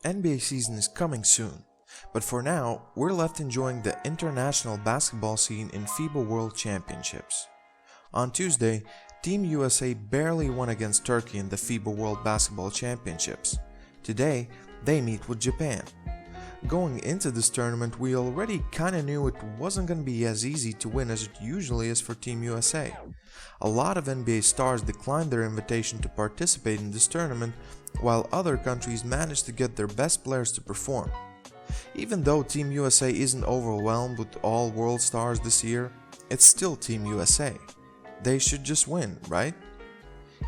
NBA season is coming soon, but for now, we're left enjoying the international basketball scene in FIBA World Championships. On Tuesday, Team USA barely won against Turkey in the FIBA World Basketball Championships. Today, they meet with Japan. Going into this tournament, we already kinda knew it wasn't gonna be as easy to win as it usually is for Team USA. A lot of NBA stars declined their invitation to participate in this tournament, while other countries managed to get their best players to perform. Even though Team USA isn't overwhelmed with all world stars this year, it's still Team USA. They should just win, right?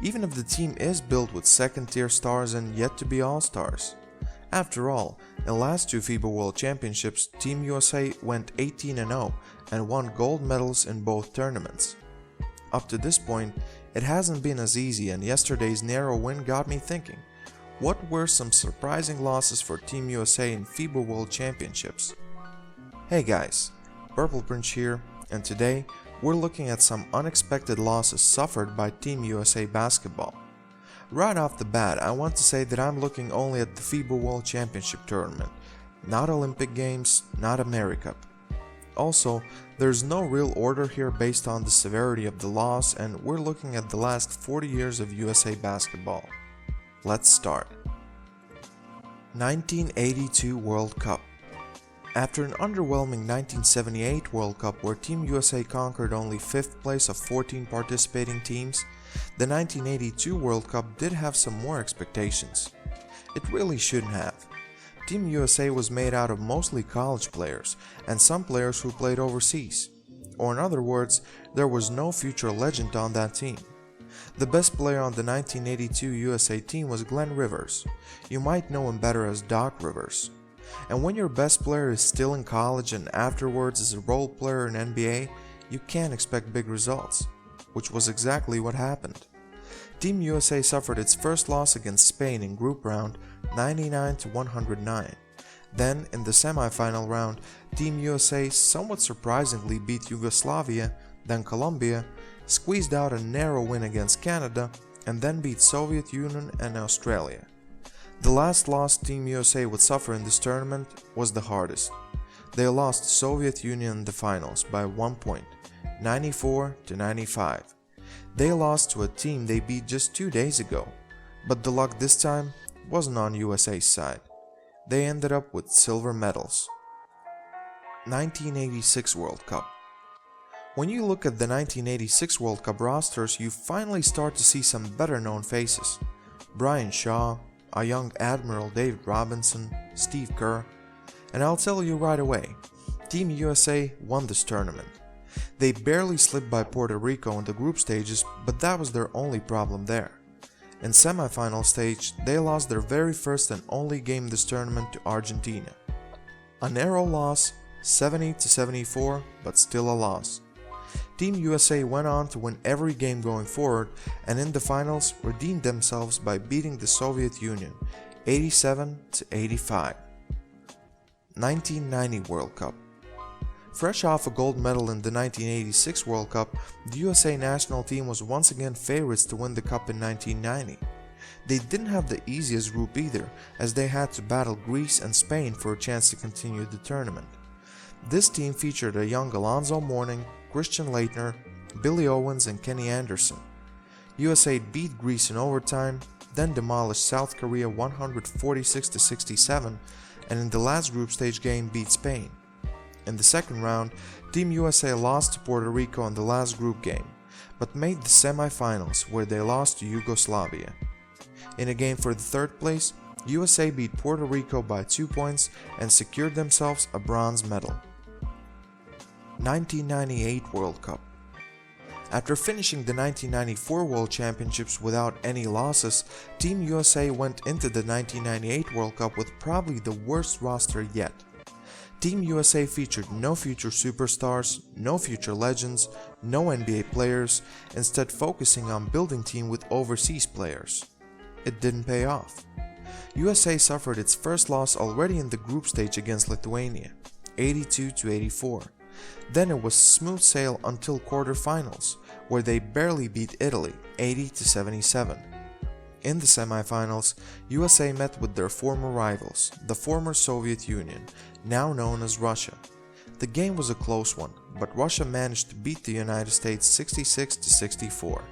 Even if the team is built with second-tier stars and yet to be all-stars. After all, in the last two FIBA World Championships, Team USA went 18-0 and won gold medals in both tournaments. Up to this point, it hasn't been as easy, and yesterday's narrow win got me thinking, what were some surprising losses for Team USA in FIBA World Championships? Hey guys, Purple Prince here, and today we're looking at some unexpected losses suffered by Team USA basketball. Right off the bat, I want to say that I'm looking only at the FIBA World Championship tournament, not Olympic Games, not AmeriCup. Also, there's no real order here based on the severity of the loss, and we're looking at the last 40 years of USA basketball. Let's start. 1982 World Cup. After an underwhelming 1978 World Cup where Team USA conquered only 5th place of 14 participating teams, the 1982 World Cup did have some more expectations. It really shouldn't have. Team USA was made out of mostly college players and some players who played overseas. Or in other words, there was no future legend on that team. The best player on the 1982 USA team was Glenn Rivers. You might know him better as Doc Rivers. And when your best player is still in college and afterwards is a role player in NBA, you can't expect big results, which was exactly what happened. Team USA suffered its first loss against Spain in group round 99-109. Then, in the semi-final round, Team USA somewhat surprisingly beat Yugoslavia, then Colombia, squeezed out a narrow win against Canada, and then beat Soviet Union and Australia. The last loss Team USA would suffer in this tournament was the hardest. They lost to Soviet Union in the finals by 1 point, 94-95. They lost to a team they beat just 2 days ago, but the luck this time wasn't on USA's side. They ended up with silver medals. 1986 World Cup. When you look at the 1986 World Cup rosters, you finally start to see some better known faces. Brian Shaw, a young Admiral David Robinson, Steve Kerr, and I'll tell you right away, Team USA won this tournament. They barely slipped by Puerto Rico in the group stages, but that was their only problem there. In semi-final stage, they lost their very first and only game this tournament to Argentina. A narrow loss, 70-74, but still a loss. Team USA went on to win every game going forward, and in the finals redeemed themselves by beating the Soviet Union 87-85. 1990 World Cup. Fresh off a gold medal in the 1986 World Cup, the USA national team was once again favorites to win the cup in 1990. They didn't have the easiest group either, as they had to battle Greece and Spain for a chance to continue the tournament. This team featured a young Alonzo Mourning, Christian Laettner, Billy Owens and Kenny Anderson. USA beat Greece in overtime, then demolished South Korea 146-67, and in the last group stage game beat Spain. In the second round, Team USA lost to Puerto Rico in the last group game, but made the semi-finals where they lost to Yugoslavia. In a game for the third place, USA beat Puerto Rico by 2 points and secured themselves a bronze medal. 1998 World Cup. After finishing the 1994 World Championships without any losses, Team USA went into the 1998 World Cup with probably the worst roster yet. Team USA featured no future superstars, no future legends, no NBA players, instead focusing on building team with overseas players. It didn't pay off. USA suffered its first loss already in the group stage against Lithuania, 82-84. Then it was smooth sail until quarterfinals, where they barely beat Italy, 80-77. In the semifinals, USA met with their former rivals, the former Soviet Union, now known as Russia. The game was a close one, but Russia managed to beat the United States 66-64.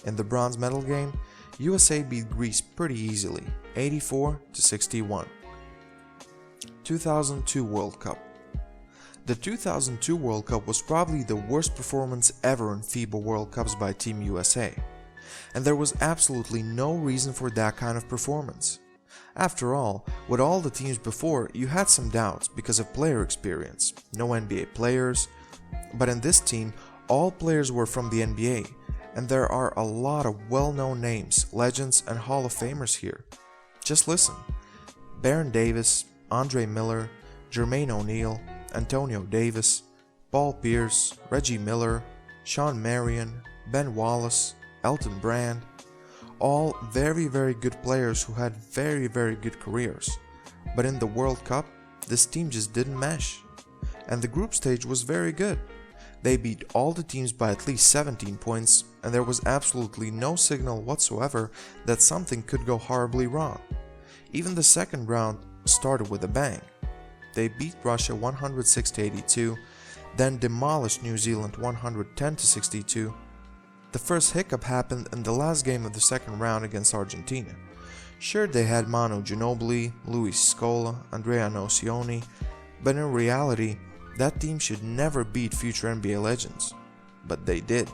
In the bronze medal game, USA beat Greece pretty easily, 84-61. 2002 World Cup. The 2002 World Cup was probably the worst performance ever in FIBA World Cups by Team USA. And there was absolutely no reason for that kind of performance. After all, with all the teams before, you had some doubts because of player experience, no NBA players, but in this team, all players were from the NBA, and there are a lot of well-known names, legends, and Hall of Famers here. Just listen: Baron Davis, Andre Miller, Jermaine O'Neal, Antonio Davis, Paul Pierce, Reggie Miller, Sean Marion, Ben Wallace, Elton Brand, all very good players who had very good careers. But in the World Cup, this team just didn't mesh. And the group stage was very good. They beat all the teams by at least 17 points, and there was absolutely no signal whatsoever that something could go horribly wrong. Even the second round started with a bang. They beat Russia 106-82, then demolished New Zealand 110-62. The first hiccup happened in the last game of the second round against Argentina. Sure, they had Manu Ginobili, Luis Scola, Andrea Nocioni, but in reality, that team should never beat future NBA legends. But they did.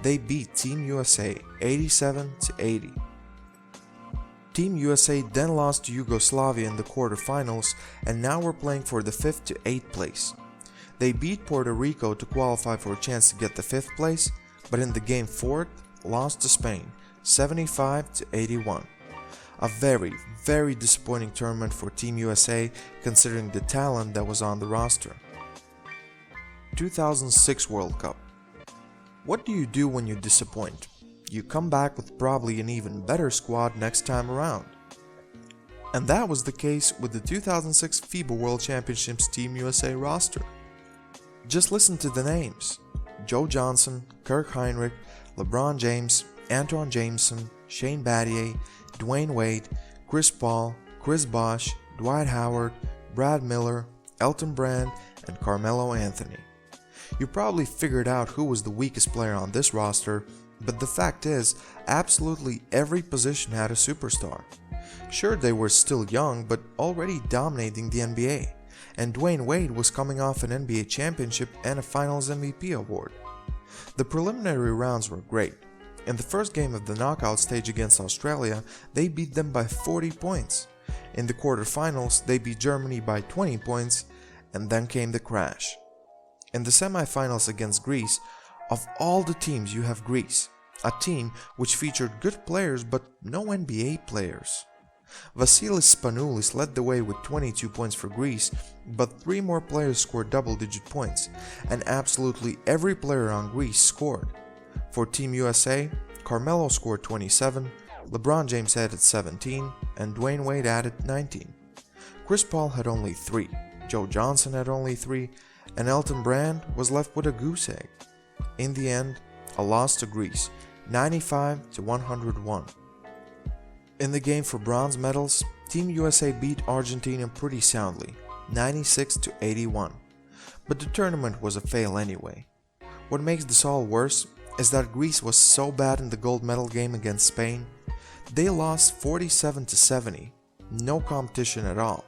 They beat Team USA 87-80. Team USA then lost to Yugoslavia in the quarterfinals, and now were playing for the 5th to 8th place. They beat Puerto Rico to qualify for a chance to get the 5th place, but in the game 4th, lost to Spain 75-81. A very disappointing tournament for Team USA considering the talent that was on the roster. 2006 World Cup. What do you do when you disappoint? You come back with probably an even better squad next time around. And that was the case with the 2006 FIBA World Championships Team USA roster. Just listen to the names: Joe Johnson, Kirk Hinrich, LeBron James, Antoine Jameson, Shane Battier, Dwayne Wade, Chris Paul, Chris Bosh, Dwight Howard, Brad Miller, Elton Brand, and Carmelo Anthony. You probably figured out who was the weakest player on this roster, but the fact is, absolutely every position had a superstar. Sure, they were still young, but already dominating the NBA, and Dwayne Wade was coming off an NBA championship and a Finals MVP award. The preliminary rounds were great. In the first game of the knockout stage against Australia, they beat them by 40 points. In the quarterfinals, they beat Germany by 20 points, and then came the crash. In the semifinals against Greece, of all the teams you have Greece, a team which featured good players but no NBA players. Vasilis Spanoulis led the way with 22 points for Greece, but 3 more players scored double-digit points, and absolutely every player on Greece scored. For Team USA, Carmelo scored 27, LeBron James added 17, and Dwayne Wade added 19. Chris Paul had only 3, Joe Johnson had only 3, and Elton Brand was left with a goose egg. In the end, a loss to Greece, 95-101. In the game for bronze medals, Team USA beat Argentina pretty soundly, 96-81. But the tournament was a fail anyway. What makes this all worse is that Greece was so bad in the gold medal game against Spain. They lost 47-70, no competition at all.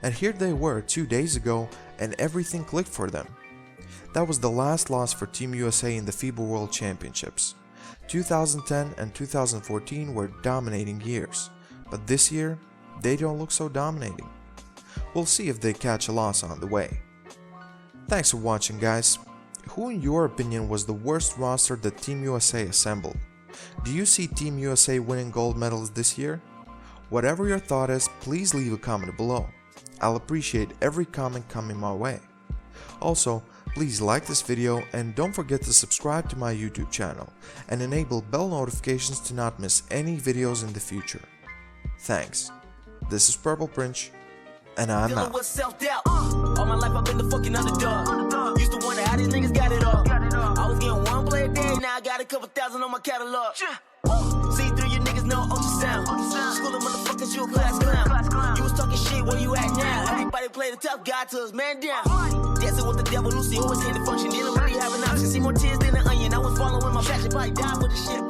And here they were 2 days ago and everything clicked for them. That was the last loss for Team USA in the FIBA World Championships. 2010 and 2014 were dominating years, but this year, they don't look so dominating. We'll see if they catch a loss on the way. Thanks for watching, guys. Who in your opinion was the worst roster that Team USA assembled? Do you see Team USA winning gold medals this year? Whatever your thought is, please leave a comment below. I'll appreciate every comment coming my way. Also, please like this video and don't forget to subscribe to my YouTube channel and enable bell notifications to not miss any videos in the future. Thanks. This is Purple Prince, and I'm out. All my life I've been the fucking underdog. Used to wonder how these niggas got it all. I was getting one play a day, now I got a couple thousand on my catalog. See through you niggas. no ultrasound. School of motherfuckers, you a class clown. You was talking shit, where you at now? Everybody play the tough guy till it's man down. Dancing with the devil, Lucy always came to function. Didn't really have an option. See more tears than an onion. I was following my passion, probably die for the shit.